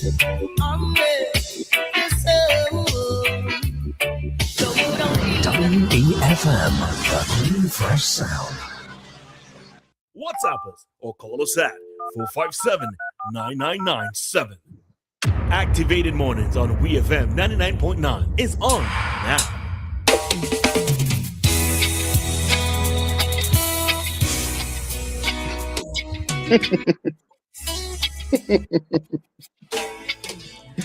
WEFM, the clean, fresh sound. WhatsApp us or call us at 457-9997. Activated Mornings on WEFM 99.9 is on now.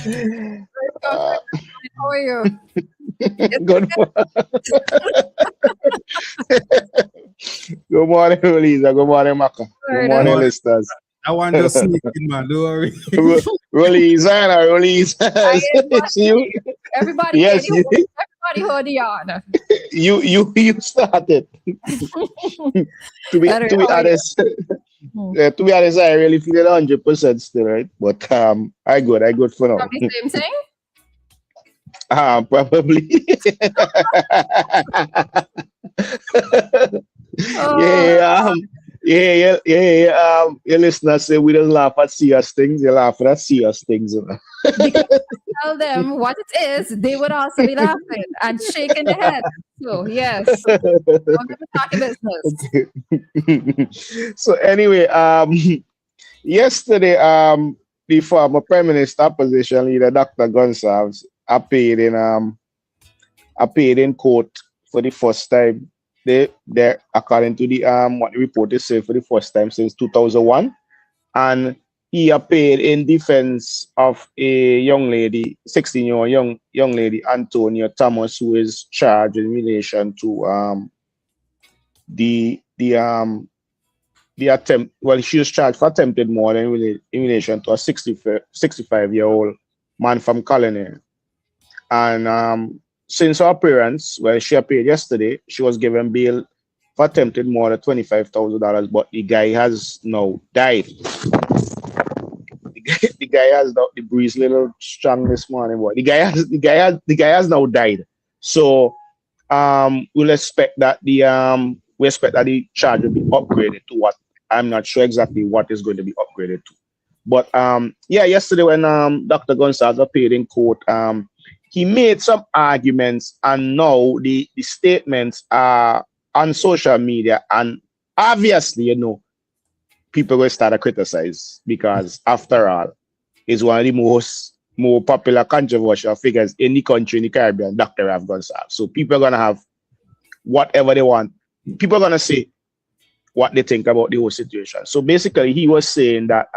How are you? Good morning, Roleza. Good morning, Maka. Good morning, listeners. I want to sneak in, man. Don't worry. Roleza. It's you. Everybody, Yes, everybody hold the honor. you started. to be honest, I really feel it 100% still, right? But I good for now. From the same thing? Probably. Your listeners say we don't laugh at serious things, they laugh at serious things. Because tell them what it is, they would also be laughing and shaking their head. So yes, I'm gonna talk business. So anyway, yesterday, the former Prime Minister opposition leader Dr. Gonsalves appeared in court for the first time. They according to the what the reporters say, for the first time since 2001, and he appeared in defense of a young lady, 16-year-old young lady, Antonia Thomas, who is charged in relation to the attempt. Well, she was charged for attempted murder in relation to a 65-year-old man from Colony. And since her appearance, she appeared yesterday, she was given bail for attempted murder, $25,000, but the guy has now died. The guy has now, the breeze little strong this morning, boy. The guy has now died. So we'll expect that the charge will be upgraded to what I'm not sure exactly what is going to be upgraded to. But yesterday when Dr. Gonsalves appeared in court, he made some arguments, and now the statements are on social media, and obviously, people will start to criticize, because after all, he's one of the more popular controversial figures in the country, in the Caribbean, Dr. Lyf Gonsalves. So people are going to have whatever they want. People are going to say what they think about the whole situation. So basically, he was saying that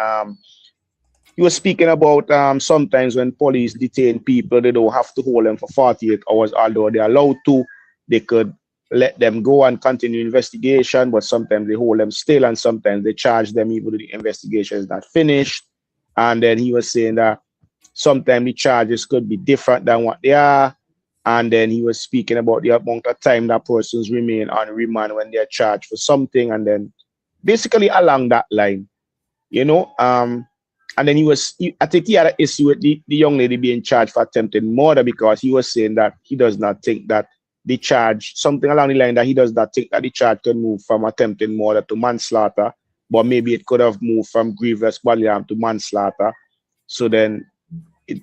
he was speaking about sometimes when police detain people, they don't have to hold them for 48 hours, although they're allowed to. They could let them go and continue investigation, but sometimes they hold them still, and sometimes they charge them even though the investigation is not finished. And then he was saying that sometimes the charges could be different than what they are. And then he was speaking about the amount of time that persons remain on remand when they're charged for something, and then basically along that line, and then I think he had an issue with the young lady being charged for attempted murder, because he was saying that he does not think that the charge, something along the line, that he does not think that the charge can move from attempted murder to manslaughter, but maybe it could have moved from grievous bodily harm to manslaughter. So then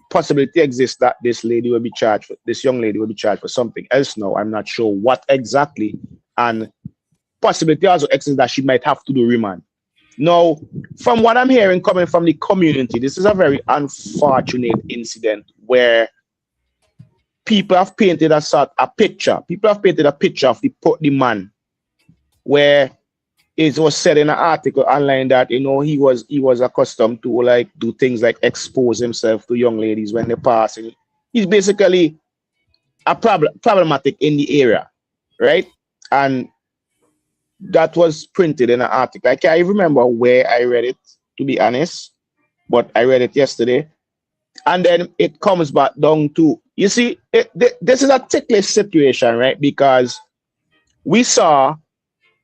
possibility exists that this young lady will be charged for something else now. I'm not sure what exactly. And possibility also exists that she might have to do remand. Now, from what I'm hearing coming from the community, this is a very unfortunate incident where people have painted a picture. People have painted a picture of the man, where it was said in an article online that he was accustomed to do things like expose himself to young ladies when they pass. And he's basically a problematic in the area, right? And that was printed in an article. I can't even remember where I read it, to be honest, but I read it yesterday. And then it comes back down to, you see, this is a ticklish situation, right? Because we saw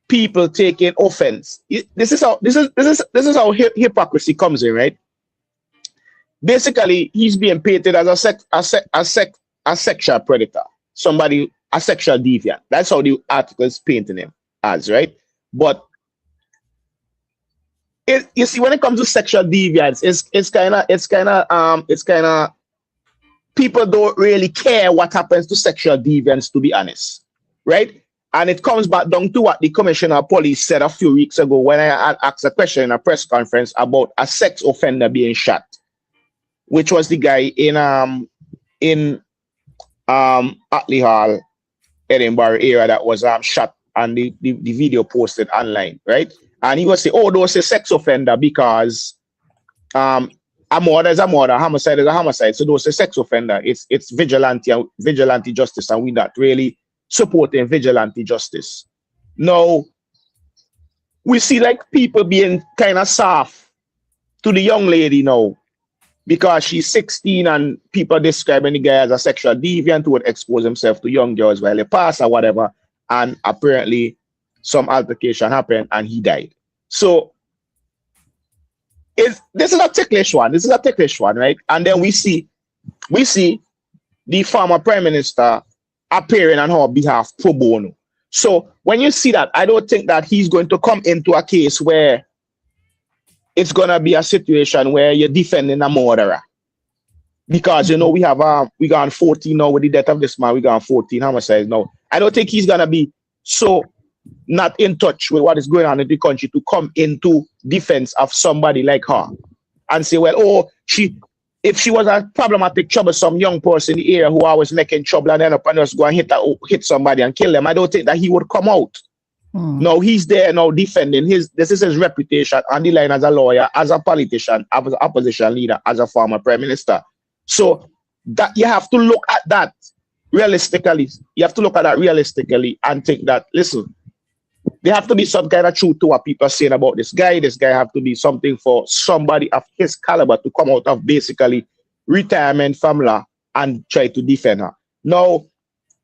people taking offense. This is how hypocrisy comes in, right? Basically, he's being painted as a sexual predator, a sexual deviant. That's how the article is painting him as, right? But You see, when it comes to sexual deviance, it's kind of people don't really care what happens to sexual deviance, to be honest, right? And it comes back down to what the commissioner of police said a few weeks ago when I had asked a question in a press conference about a sex offender being shot, which was the guy in Atley Hall, Edinburgh area that was shot, and the video posted online, right? And he was saying, oh, those a sex offender because a murder is a murder, a homicide is a homicide. So those a sex offender. It's vigilante justice, and we're not really supporting vigilante justice. Now, we see like people being kind of soft to the young lady now because she's 16 and people describing the guy as a sexual deviant who would expose himself to young girls while he passed or whatever. And apparently some altercation happened and he died. So this is a ticklish one. This is a ticklish one, right? And then we see the former prime minister appearing on her behalf pro bono. So when you see that, I don't think that he's going to come into a case where it's going to be a situation where you're defending a murderer. Because, you know, we gone 14 now with the death of this man. We gone 14 homicides now. I don't think he's going to be so not in touch with what is going on in the country to come into defense of somebody like her and say, well, oh, if she was a problematic, troublesome young person in the area who always making trouble and end up and just go and hit somebody and kill them, I don't think that he would come out. No, he's there now defending this is his reputation on the line as a lawyer, as a politician, as an opposition leader, as a former prime minister. So that you have to look at that realistically. You have to look at that realistically and think that, listen, there have to be some kind of truth to what people are saying about this guy. This guy have to be something for somebody of his caliber to come out of basically retirement from law and try to defend her. Now,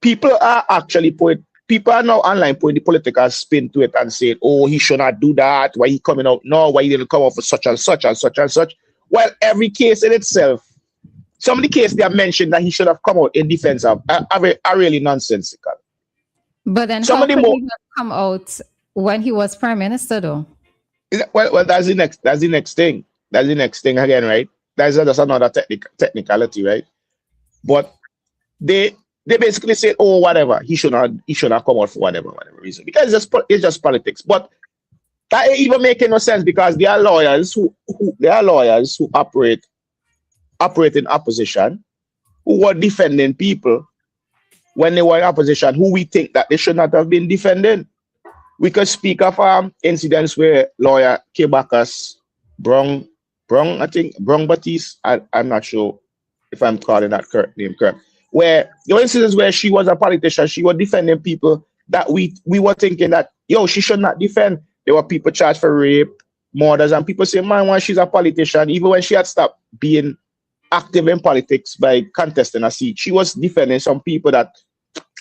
people are now online putting the political spin to it and saying, oh, he should not do that. Why he coming out now? Why he didn't come out for such and such and such and such? Well, every case in itself, some of the cases they have mentioned that he should have come out in defense of are really nonsensical. But then how could he have come out when he was prime minister, though? Well, that's the next thing. That's the next thing again, right? That's another technicality, right? But they basically say, oh, whatever, he should not come out for whatever reason because it's just politics. But that ain't even making no sense because there are lawyers who operate in opposition who were defending people when they were in opposition who we think that they should not have been defending. We could speak of incidents where lawyer Kebakas, Brong Batiste, I'm not sure if I'm calling that name correct, where there were incidents where she was a politician, she was defending people that we were thinking that, yo, she should not defend. There were people charged for rape, murders, and people say, man, why she's a politician, even when she had stopped being active in politics by contesting a seat, she was defending some people that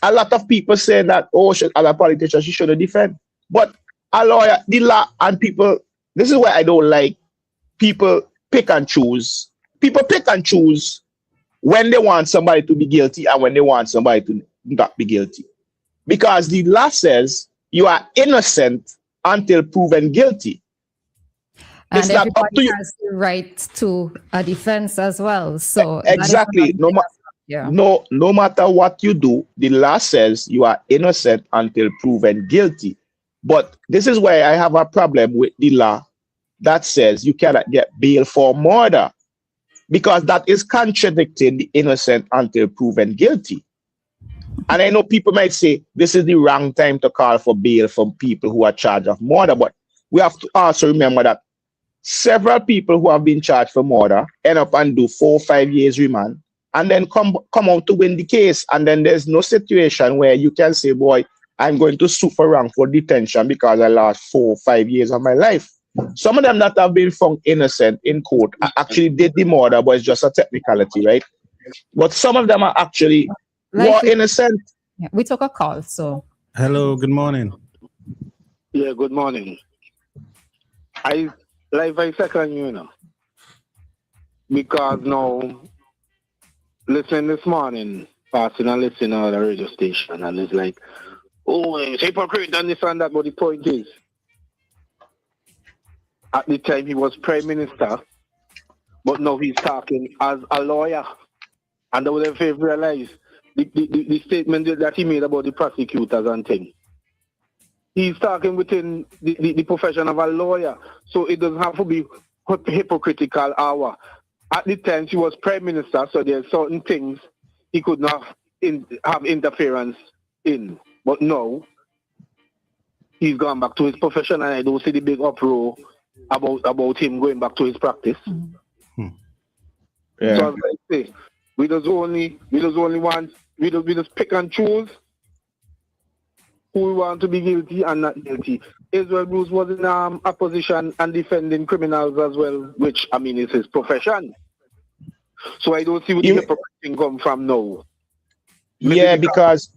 a lot of people saying that, oh, as a politician, she shouldn't defend. But a lawyer, the law, and people, this is why I don't like people pick and choose. People pick and choose when they want somebody to be guilty and when they want somebody to not be guilty. Because the law says you are innocent until proven guilty. And it's not up to you. has the right to a defense as well. So exactly. No matter what you do, the law says you are innocent until proven guilty. But this is why I have a problem with the law that says you cannot get bail for murder, because that is contradicting the innocent until proven guilty. And I know people might say this is the wrong time to call for bail from people who are charged of murder, but we have to also remember that several people who have been charged for murder end up and do 4 or 5 years remand and then come out to win the case. And then there's no situation where you can say, boy, I'm going to sue for wrongful detention because I lost 4 or 5 years of my life. Some of them that have been found innocent in court actually did the murder, but it's just a technicality, right? But some of them are actually more innocent. Yeah, we took a call, so. Hello, good morning. Yeah, good morning. I second you, know. Because now, listening this morning, passing and listening on the radio station, and it's like, oh, it's hypocrite and this and that, but the point is, at the time he was Prime Minister, but now he's talking as a lawyer. And I would have realized the statement that he made about the prosecutors and things. He's talking within the profession of a lawyer, so it doesn't have to be hypocritical hour. At the time he was Prime Minister, so there are certain things he could not have interference in. But now, he's gone back to his profession, and I don't see the big uproar about him going back to his practice. Mm-hmm. Yeah. So as I say, we just pick and choose who we want to be guilty and not guilty. Israel Bruce was in opposition and defending criminals as well, which, I mean, is his profession. So I don't see where the hypocrisy come from now. Yeah, because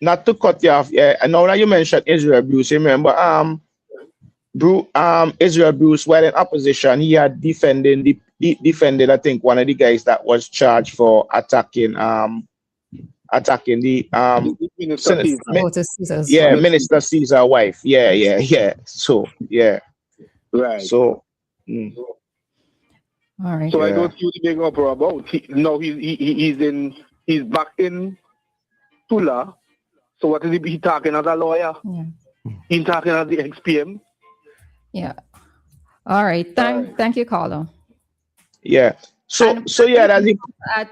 not to cut you off, yeah, I know that you mentioned Israel Bruce. Remember, Israel Bruce, while in opposition, he had defended, I think, one of the guys that was charged for attacking the Minister Caesar's wife. Yeah. So yeah. Right. So all right. So I don't see what the big uproar about. He's back in Tula. So what is he talking as a lawyer? Yeah. He's talking as the XPM. Yeah. All right. Thank you, Carlo. Yeah. So yeah, that's it.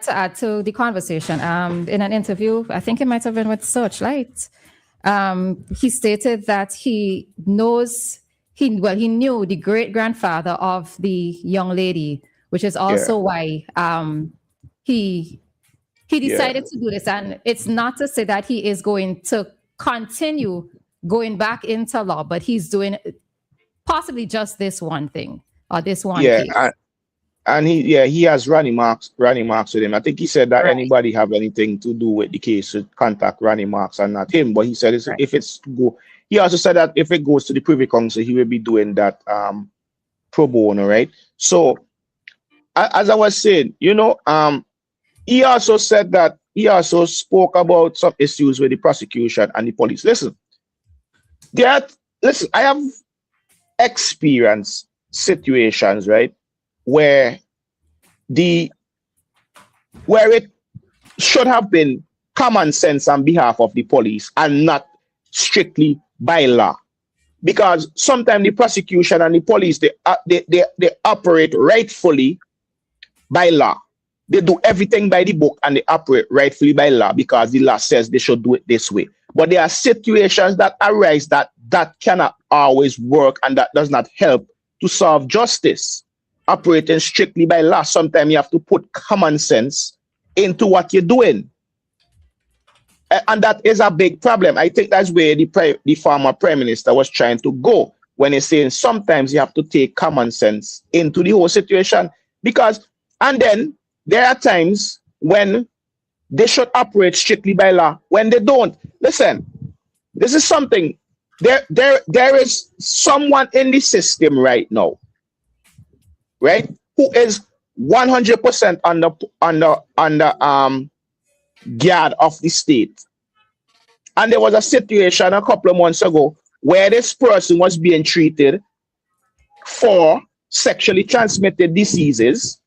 To add to the conversation, in an interview, I think it might have been with Searchlight, he stated that he knew the great-grandfather of the young lady, which is also why he decided to do this. And it's not to say that he is going to continue going back into law, but he's doing possibly just this one thing or this one case. And he has running marks with him. I think he said that anybody have anything to do with the case should contact running marks and not him. But he said he also said that if it goes to the Privy Council, he will be doing that pro bono, right? So as I was saying, he also said that he also spoke about some issues with the prosecution and the police. Listen, I have experienced situations, right, where it should have been common sense on behalf of the police and not strictly by law. Because sometimes the prosecution and the police, they operate rightfully by law. They do everything by the book and they operate rightfully by law because the law says they should do it this way. But there are situations that arise that cannot always work and that does not help to solve justice. Operating strictly by law, sometimes you have to put common sense into what you're doing. And that is a big problem. I think that's where the former Prime Minister was trying to go when he's saying sometimes you have to take common sense into the whole situation. And then there are times when they should operate strictly by law, when they don't. Listen, this is something, there is someone in the system right now, right, who is 100% under guard of the state. And there was a situation a couple of months ago where this person was being treated for sexually transmitted diseases,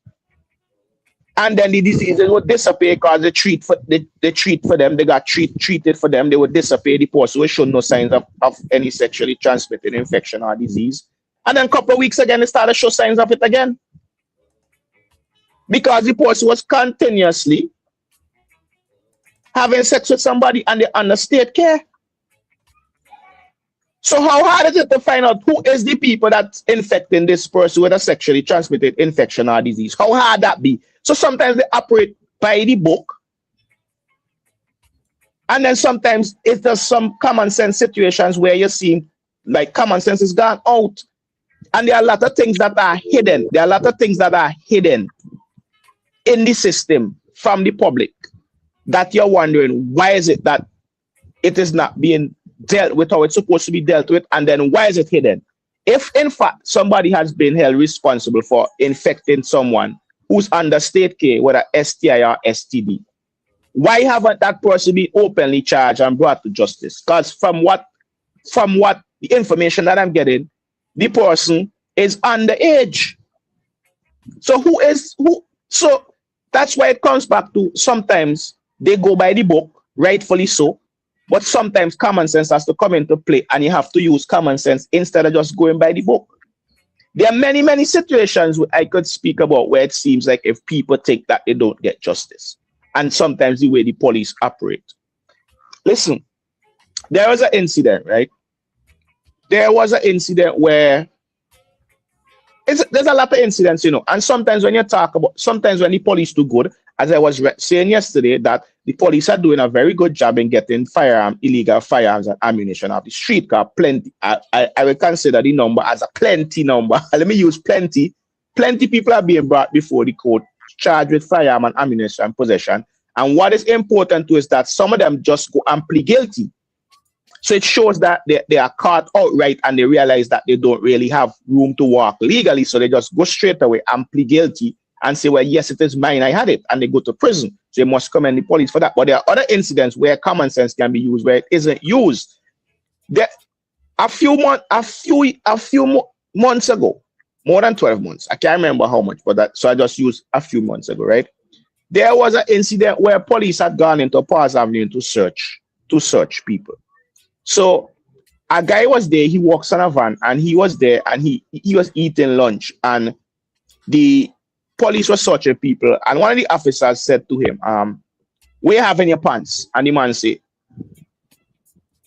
and then the diseases would disappear because they treat for them, they got treated for them, they would disappear, the person would show no signs of any sexually transmitted infection or disease. And then a couple of weeks again, they started to show signs of it again. Because the person was continuously having sex with somebody and they're under state care. So how hard is it to find out who is the people that's infecting this person with a sexually transmitted infection or disease? How hard that be? So sometimes they operate by the book. And then sometimes it's just some common sense situations where you see like common sense is gone out. And there are a lot of things that are hidden. There are a lot of things that are hidden in the system from the public that you're wondering, why is it that it is not being dealt with how it's supposed to be dealt with? And then why is it hidden? If in fact somebody has been held responsible for infecting someone who's under state care with a STI or STD, why haven't that person been openly charged and brought to justice? Because from what the information that I'm getting, the person is underage. So so that's why it comes back to sometimes they go by the book, rightfully so, but sometimes common sense has to come into play and you have to use common sense instead of just going by the book. There are many, many situations I could speak about where it seems like if people think that they don't get justice, and sometimes the way the police operate. Listen, there was an incident, right? There was an incident where there's a lot of incidents, you know, and sometimes when you talk about, sometimes when the police do good, as I was saying yesterday, that the police are doing a very good job in getting illegal firearms and ammunition off the street, car plenty. I will consider the number as a plenty number. Let me use plenty. Plenty people are being brought before the court, charged with firearm and ammunition possession. And what is important to is that some of them just go and plead guilty. So it shows that they are caught outright and they realize that they don't really have room to walk legally. So they just go straight away and plead guilty and say, well, yes, it is mine, I had it. And they go to prison. So they must commend the police for that. But there are other incidents where common sense can be used, where it isn't used. A few months ago, more than 12 months, I can't remember how much, but so I just used a few months ago, right? There was an incident where police had gone into Pars Avenue to search people. So a guy was there, he walks on a van, and he was there and he was eating lunch, and the police was searching people, and one of the officers said to him, "Where you have in your pants?" And the man said,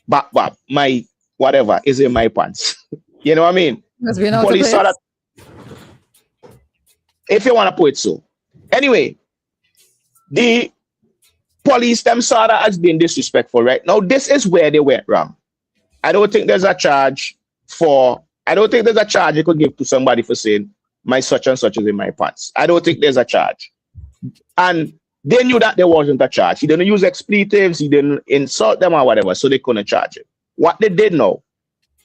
"Bap, my whatever is in my pants." You know what I mean? Police saw that. If you want to put it so. Anyway, the police them saw that as being disrespectful, right? Now, this is where they went wrong. I don't think there's a charge you could give to somebody for saying, my such and such is in my pants. I don't think there's a charge. And they knew that there wasn't a charge. He didn't use expletives, he didn't insult them or whatever, so they couldn't charge him. What they did know,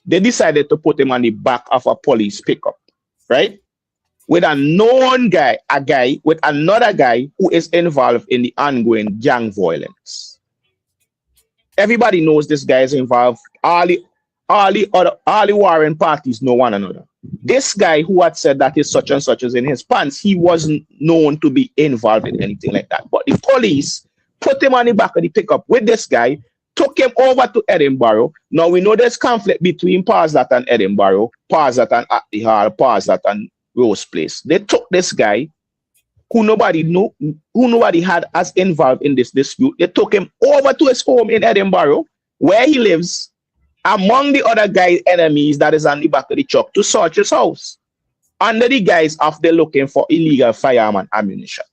they decided to put him on the back of a police pickup, right? With a known guy, a guy with another guy who is involved in the ongoing gang violence. Everybody knows this guy is involved. All the warring parties know one another. This guy who had said that his such and such is in his pants, he wasn't known to be involved in anything like that. But the police put him on the back of the pickup with this guy, took him over to Edinburgh. Now we know there's conflict between Parslat and Edinburgh, Parslat and Ackley Hall, Parslat and Rose Place. They took this guy who nobody knew, who nobody had as involved in this dispute. They took him over to his home in Edinburgh, where he lives, among the other guy's enemies that is on the back of the truck, to search his house, under the guise of they're looking for illegal firearm and ammunition.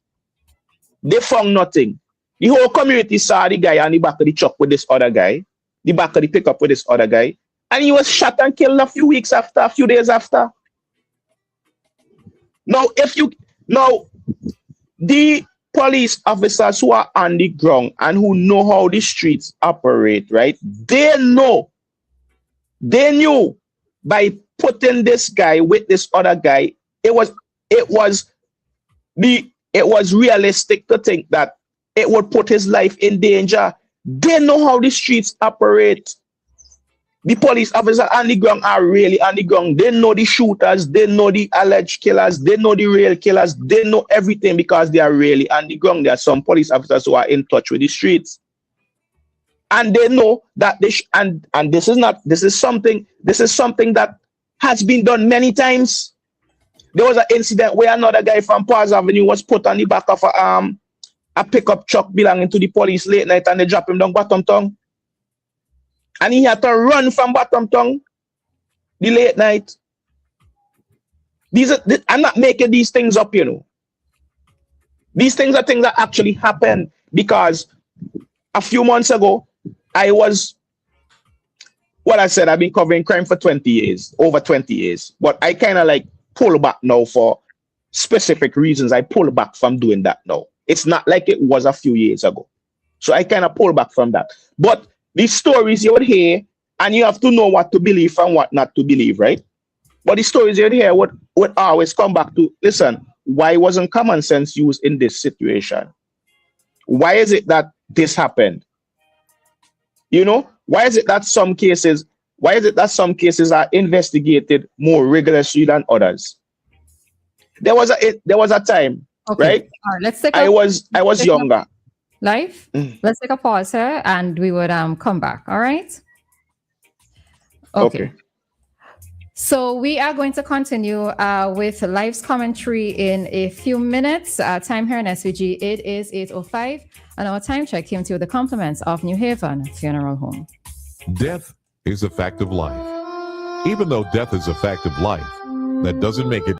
They found nothing. The whole community saw the guy on the back of the truck with this other guy, the back of the pickup with this other guy, and he was shot and killed a few days after. Now, the police officers who are on the ground and who know how the streets operate, right? They knew by putting this guy with this other guy, it was realistic to think that it would put his life in danger. They know how the streets operate. The police officers on the ground are really on the ground. They know the shooters, they know the alleged killers, they know the real killers, they know everything because they are really on the ground. There are some police officers who are in touch with the streets. And they know that this is something that has been done many times. There was an incident where another guy from Pars Avenue was put on the back of a pickup truck belonging to the police late night, and they dropped him down Bottom Tongue. And he had to run from Bottom Tongue the late night. I'm not making these things up, you know. These things are things that actually happen, because a few months ago, I've been covering crime for 20 years, over 20 years. But I kind of like pull back now for specific reasons. I pull back from doing that now. It's not like it was a few years ago. So I kind of pull back from that. But these stories you would hear, and you have to know what to believe and what not to believe, right? But the stories you would hear would always come back to, listen, why wasn't common sense used in this situation? Why is it that this happened? You know, why is it that some cases Why is it that some cases are investigated more rigorously than others? There was a time, Okay. right? All right. Let's take. I was younger. Lyf, let's take a pause here, and we would come back. All right. Okay. So we are going to continue with Lyf's commentary in a few minutes. Time here in SVG, it is 8:05, and our time check came to the compliments of New Haven Funeral Home. Death is a fact of life. Even though death is a fact of life, that doesn't make it